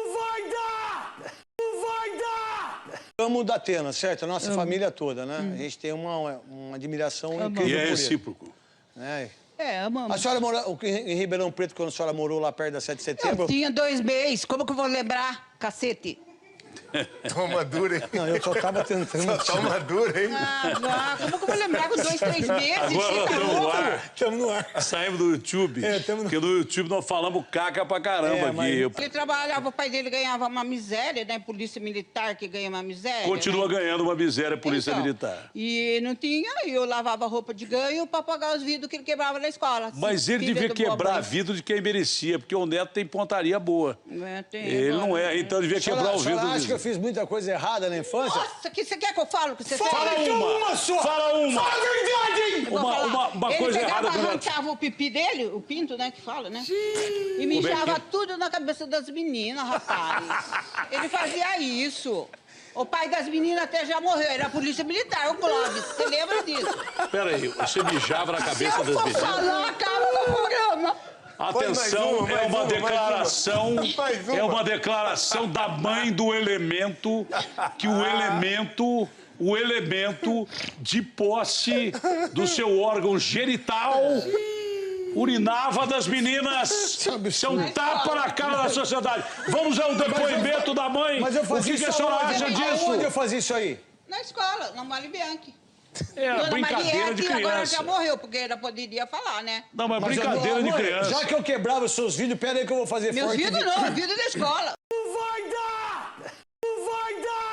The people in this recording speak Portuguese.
Não vai dar! Não vai dar! Amo da Atena, certo? A nossa família toda, né? A gente tem uma admiração incrível E é por ele. recíproco. Né? Amamos. A senhora morou em Ribeirão Preto quando a senhora morou lá perto da 7 de setembro? Eu tinha 2 meses, como que eu vou lembrar, cacete? Toma dura, hein? Não, eu só tava tentando... Toma dura, hein? Como que eu vou lembrar com 2, 3 meses? Agora Você nós tá estamos no louco? ar. Estamos no ar. Saímos do YouTube. Porque no YouTube nós falamos caca pra caramba mas- aqui. Ele trabalhava, o pai dele ganhava uma miséria, né? Polícia Militar que ganha uma miséria. Continua né? ganhando uma miséria, Polícia Então, Militar. E não tinha, e eu lavava roupa de ganho pra pagar os vidros que ele quebrava na escola. Mas ele Filha devia do quebrar a Bobo. vida de quem merecia, porque o Neto tem pontaria boa. Ele não é, então devia quebrar o A senhora vidro. acha que eu fiz muita coisa errada na infância? Nossa, que você quer que eu falo que você fez? Fala uma! só! Fala uma! Fala a verdade! Eu vou falar. Uma Ele coisa pegava, errada com o Neto. arrancava o pipi dele, o pinto, né, que fala, né? E mijava tudo na cabeça das meninas, rapaz. Ele fazia isso. O pai das meninas até já morreu, era a polícia militar, o Clóvis. Você lembra disso? Peraí, você mijava na Se cabeça eu das for meninas? falar, acaba no programa. Atenção, Mais uma, é uma mais declaração, mais uma. é uma declaração da mãe do elemento, que o elemento de posse do seu órgão genital urinava das meninas. Isso é um tapa na cara da sociedade. Vamos ao depoimento da mãe. Mas eu O fazia que a isso senhora aonde? acha disso? Aonde eu fazia isso aí? Na escola, na Mari Bianchi. É Dona brincadeira de Mariette agora já criança. morreu, porque ela poderia falar, né? Não, mas Mas, brincadeira de amor, criança. Já que eu quebrava os seus vídeos, pera aí que eu vou fazer Meus forte. vidros não, vidro da escola. Não vai dar! Não vai dar!